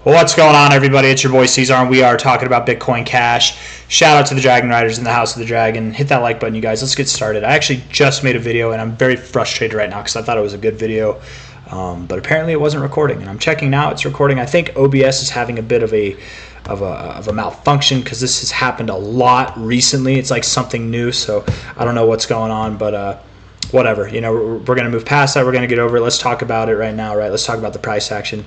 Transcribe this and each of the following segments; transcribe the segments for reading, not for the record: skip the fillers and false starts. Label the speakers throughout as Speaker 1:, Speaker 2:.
Speaker 1: Well, what's going on, everybody? It's your boy C-Zar, and we are talking about Bitcoin Cash. Shout out to the Dragon Riders in the House of the Dragon. Hit that like button, you guys. Let's get started. I actually just made a video, and I'm very frustrated right now because I thought it was a good video, but apparently it wasn't recording. And I'm checking now; it's recording. I think OBS is having a bit of a malfunction because this has happened a lot recently. It's like something new, so I don't know what's going on, but whatever. You know, we're going to move past that. We're going to get over it. Let's talk about it right now, right? Let's talk about the price action.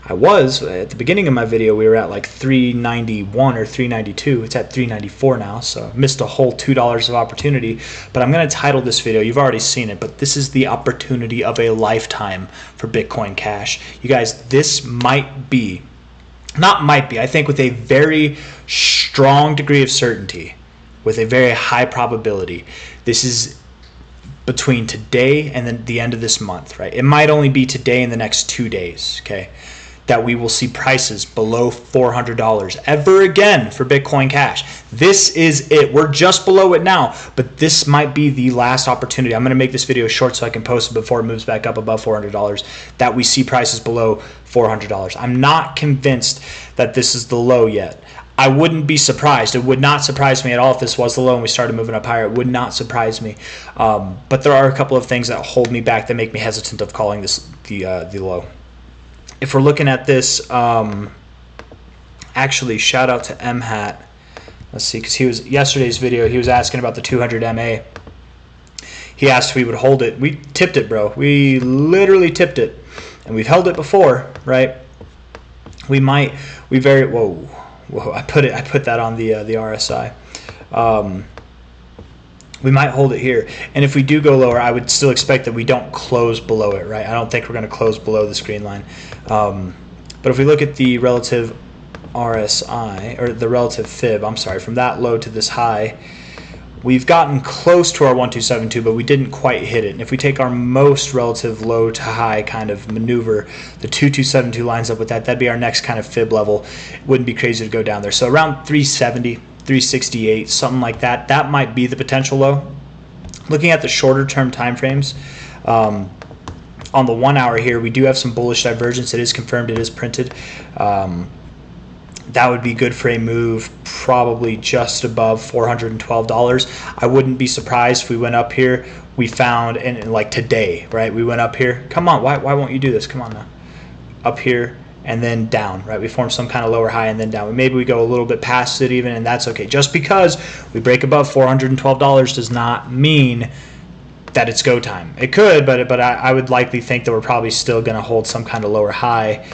Speaker 1: I was, at the beginning of my video, we were at like 391 or 392. It's at 394 now, so I missed a whole $2 of opportunity. But I'm going to title this video, you've already seen it, but this is the opportunity of a lifetime for Bitcoin Cash. You guys, this might be, not might be, I think with a very strong degree of certainty, with a very high probability, this is between today and then the end of this month, right? It might only be today and the next 2 days, okay, that we will see prices below $400 ever again for Bitcoin Cash. This is it. We're just below it now, but this might be the last opportunity. I'm going to make this video short so I can post it before it moves back up above $400, that we see prices below $400. I'm not convinced that this is the low yet. I wouldn't be surprised. It would not surprise me at all if this was the low and we started moving up higher. It would not surprise me. But there are a couple of things that hold me back that make me hesitant of calling this the low. If we're looking at this, actually, shout out to MHat. Let's see, because he was yesterday's video. He was asking about the 200 MA. He asked if we would hold it. We tipped it, bro. We literally tipped it, and we've held it before, right? We might. We very whoa. I put that on the RSI. We might hold it here, and if we do go lower, I would still expect that we don't close below it, right? I don't think we're going to close below this green line. But if we look at the relative RSI, or the relative fib, I'm sorry, from that low to this high, we've gotten close to our 1272, but we didn't quite hit it. And if we take our most relative low to high kind of maneuver, the 2272 lines up with that. That'd be our next kind of fib level. It wouldn't be crazy to go down there. So around 370, 368, something like that. That might be the potential low. Looking at the shorter term time frames, on the 1 hour here, we do have some bullish divergence. It is confirmed, it is printed. That would be good for a move probably just above $412. I wouldn't be surprised if we went up here. We found, and like today, right? We went up here. Come on, why won't you do this? Come on now. Up here and then down, right? We form some kind of lower high and then down. Maybe we go a little bit past it even, and that's okay. Just because we break above $412 does not mean that it's go time. It could, but I would likely think that we're probably still going to hold some kind of lower high.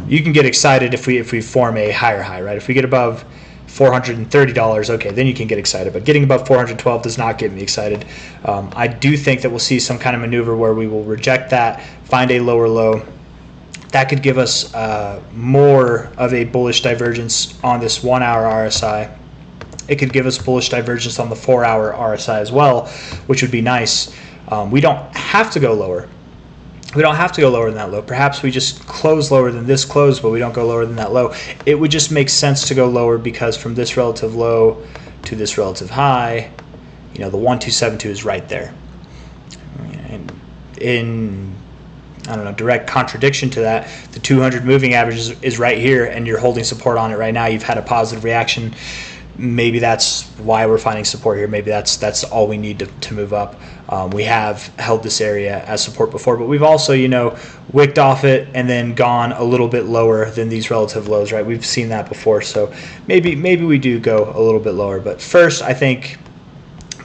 Speaker 1: You can get excited if we form a higher high, right? If we get above $430, okay, then you can get excited. But getting above $412 does not get me excited. I do think that we'll see some kind of maneuver where we will reject that, find a lower low. That could give us more of a bullish divergence on this 1 hour RSI. It could give us bullish divergence on the 4 hour RSI as well, which would be nice. We don't have to go lower. We don't have to go lower than that low. Perhaps we just close lower than this close, but we don't go lower than that low. It would just make sense to go lower because from this relative low to this relative high, you know, the 1272 is right there. And in, I don't know, direct contradiction to that, the 200 moving average is right here, and you're holding support on it right now. You've had a positive reaction. Maybe that's why we're finding support here. Maybe that's all we need to move up. We have held this area as support before, but we've also, you know, wicked off it and then gone a little bit lower than these relative lows, right? We've seen that before, so maybe we do go a little bit lower. But first, I think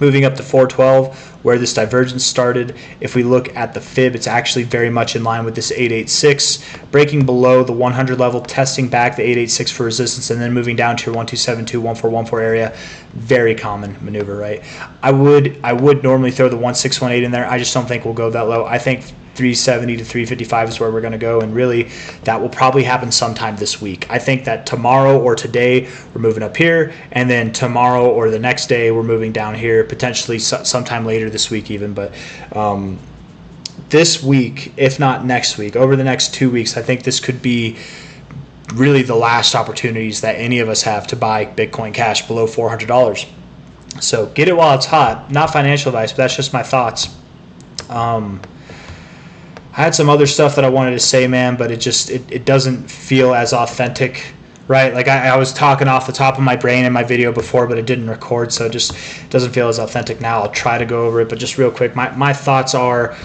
Speaker 1: moving up to 412, where this divergence started, if we look at the fib, it's actually very much in line with this 886, breaking below the 100 level, testing back the 886 for resistance, and then moving down to your 1272, 1414 area. Very common maneuver, right? I would normally throw the 1618 in there. I just don't think we'll go that low. I think 370 to 355 is where we're going to go, and really that will probably happen sometime this week. I think that tomorrow or today we're moving up here, and then tomorrow or the next day we're moving down here, potentially sometime later this week even. But this week, if not next week, over the next 2 weeks, I think this could be really the last opportunities that any of us have to buy Bitcoin Cash below $400. So get it while it's hot. Not financial advice, but that's just my thoughts. I had some other stuff that I wanted to say, man, but it doesn't feel as authentic, right? Like I was talking off the top of my brain in my video before, but it didn't record, so it just doesn't feel as authentic now. I'll try to go over it, but just real quick, my thoughts are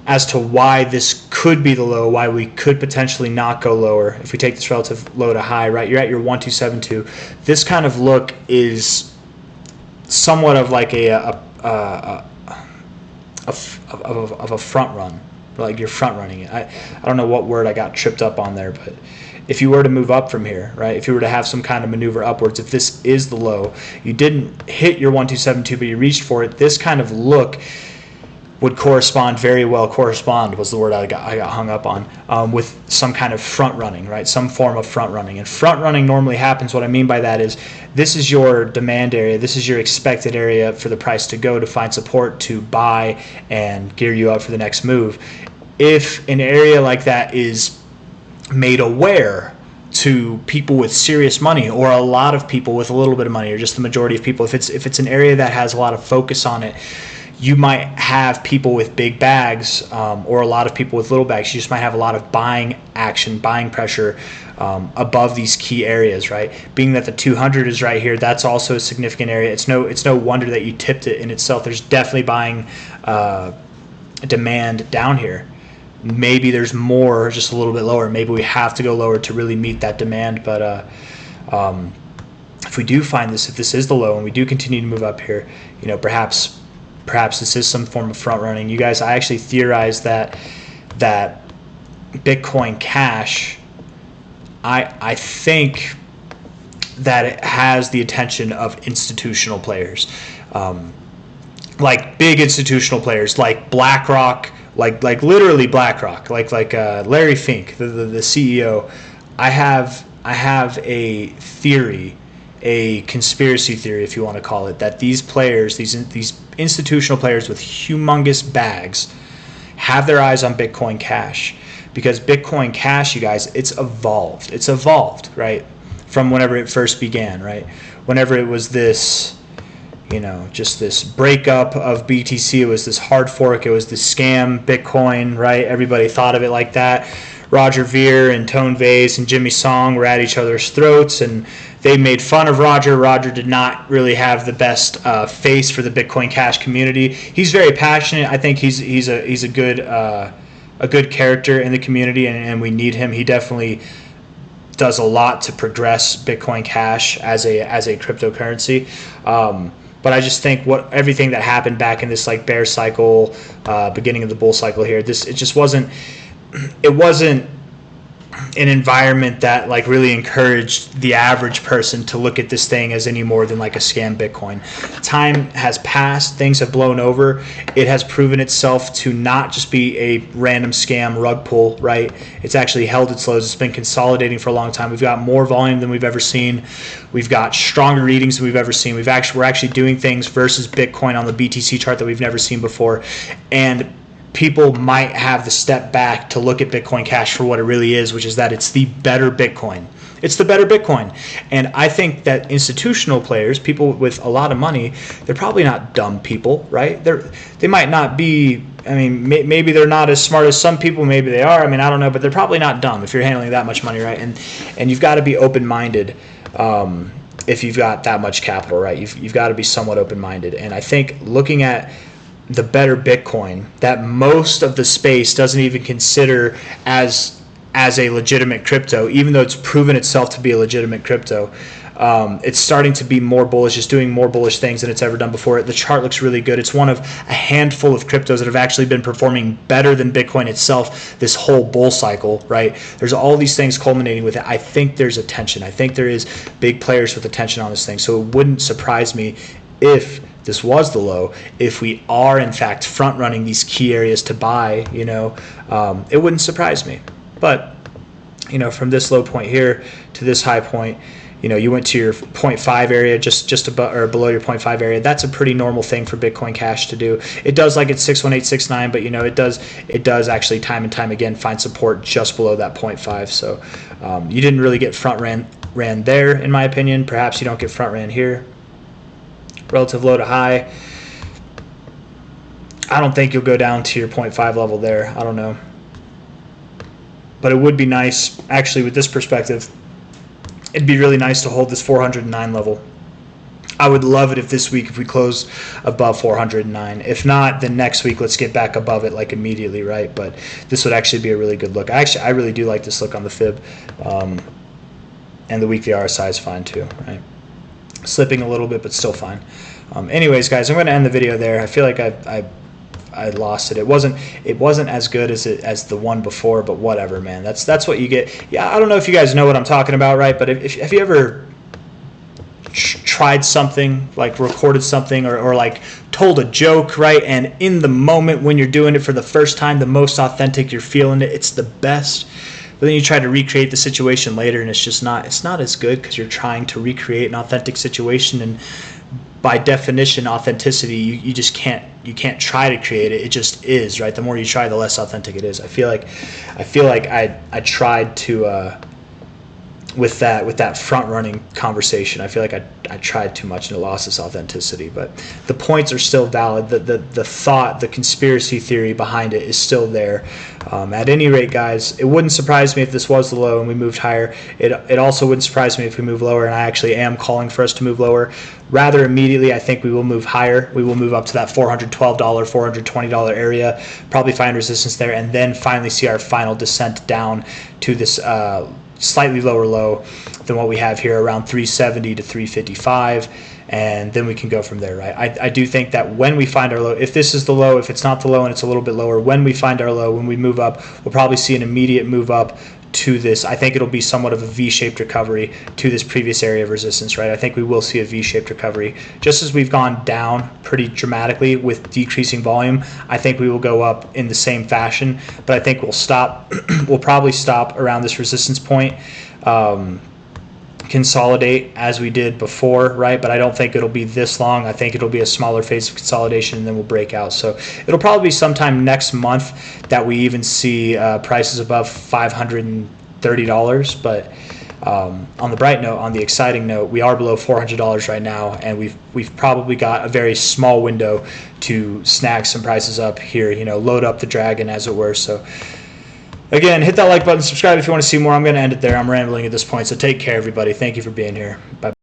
Speaker 1: as to why this could be the low, why we could potentially not go lower if we take this relative low to high, right? You're at your 1272. This kind of look is somewhat of like a front run, like you're front running it. I don't know what word I got tripped up on there, but if you were to move up from here, right, if you were to have some kind of maneuver upwards, if this is the low, you didn't hit your 1272, but you reached for it, this kind of look would correspond very well. Correspond was the word I got hung up on, with some kind of front running, right? Some form of front running. And front running normally happens. What I mean by that is this is your demand area. This is your expected area for the price to go to find support to buy and gear you up for the next move. If an area like that is made aware to people with serious money, or a lot of people with a little bit of money, or just the majority of people, if it's an area that has a lot of focus on it, you might have people with big bags, or a lot of people with little bags. You just might have a lot of buying action, buying pressure above these key areas, right? Being that the 200 is right here, that's also a significant area. It's no wonder that you tipped it in itself. There's definitely buying demand down here. Maybe there's more just a little bit lower. Maybe we have to go lower to really meet that demand. But if we do find this, if this is the low and we do continue to move up here, perhaps this is some form of front running. You guys, I actually theorized that Bitcoin Cash, I think that it has the attention of institutional players, like big institutional players, like BlackRock, like literally BlackRock, like Larry Fink, the CEO. I have a theory, a conspiracy theory, if you want to call it, that these players, these institutional players with humongous bags, have their eyes on Bitcoin Cash, because Bitcoin Cash, you guys, it's evolved, right, from whenever it first began, right, whenever it was this, just this breakup of BTC, it was this hard fork, it was this scam Bitcoin, right? Everybody thought of it like that. Roger Ver and Tone Vays and Jimmy Song were at each other's throats, and they made fun of Roger. Roger did not really have the best face for the Bitcoin Cash community. He's very passionate. I think he's a good character in the community, and we need him. He definitely does a lot to progress Bitcoin Cash as a cryptocurrency. But I just think everything that happened back in this like bear cycle, beginning of the bull cycle here, it wasn't an environment that like really encouraged the average person to look at this thing as any more than like a scam Bitcoin. Time has passed, things have blown over. It has proven itself to not just be a random scam rug pull, right? It's actually held its lows. It's been consolidating for a long time. We've got more volume than we've ever seen. We've got stronger readings than we've ever seen. We're actually doing things versus Bitcoin on the BTC chart that we've never seen before. And people might have the step back to look at Bitcoin Cash for what it really is, which is that it's the better Bitcoin. It's the better Bitcoin. And I think that institutional players, people with a lot of money, they're probably not dumb people, right? They might not be, maybe they're not as smart as some people, maybe they are, I don't know, but they're probably not dumb if you're handling that much money, right? And you've got to be open-minded if you've got that much capital, right? You've got to be somewhat open-minded. And I think looking at the better Bitcoin that most of the space doesn't even consider as a legitimate crypto, even though it's proven itself to be a legitimate crypto, it's starting to be more bullish. It's doing more bullish things than it's ever done before. The chart looks really good. It's one of a handful of cryptos that have actually been performing better than Bitcoin itself this whole bull cycle, right? There's all these things culminating with it. I think there's attention. I think there is big players with attention on this thing. So it wouldn't surprise me if this was the low, if we are in fact front running these key areas to buy, it wouldn't surprise me. But from this low point here to this high point, you went to your 0.5 area, just above or below your 0.5 area. That's a pretty normal thing for Bitcoin Cash to do. It does like it's 61869, but it does actually time and time again find support just below that 0.5. So you didn't really get front ran there, in my opinion. Perhaps you don't get front ran here. Relative low to high, I don't think you'll go down to your 0.5 level there. I don't know. But it would be nice, actually, with this perspective, it'd be really nice to hold this 409 level. I would love it if this week, if we close above 409. If not, then next week let's get back above it like immediately, right? But this would actually be a really good look. I really do like this look on the fib, and the weekly RSI is fine too, right? Slipping a little bit, but still fine. Anyways, guys, I'm going to end the video there. I feel like I lost it. It wasn't as good as the one before, but whatever, man. That's what you get. Yeah, I don't know if you guys know what I'm talking about, right? But if you ever tried something, like recorded something, or like told a joke, right, and in the moment when you're doing it for the first time, the most authentic you're feeling it, it's the best. But then you try to recreate the situation later, and it's not as good because you're trying to recreate an authentic situation, and by definition, authenticity, you just can't try to create it. It just is, right? The more you try, the less authentic it is. I feel like I tried to with that front running conversation. I feel like I tried too much and it lost its authenticity. But the points are still valid. The thought, the conspiracy theory behind it is still there. At any rate, guys, it wouldn't surprise me if this was the low and we moved higher. It also wouldn't surprise me if we move lower, and I actually am calling for us to move lower. Rather immediately, I think we will move higher. We will move up to that $412, $420 area, probably find resistance there, and then finally see our final descent down to this slightly lower low than what we have here, around 370 to 355, and then we can go from there, right? I do think that when we find our low, if this is the low, if it's not the low and it's a little bit lower, when we find our low, when we move up, we'll probably see an immediate move up to this. I think it'll be somewhat of a V-shaped recovery to this previous area of resistance, right? I think we will see a V-shaped recovery. Just as we've gone down pretty dramatically with decreasing volume, I think we will go up in the same fashion, but I think we'll stop. We'll probably stop around this resistance point, consolidate as we did before, right? But I don't think it'll be this long. I think it'll be a smaller phase of consolidation, and then we'll break out. So it'll probably be sometime next month that we even see prices above $530. But on the bright note, on the exciting note, we are below $400 right now, and we've probably got a very small window to snag some prices up here, load up the dragon, as it were. So again, hit that like button, subscribe if you want to see more. I'm going to end it there. I'm rambling at this point, so take care, everybody. Thank you for being here. Bye.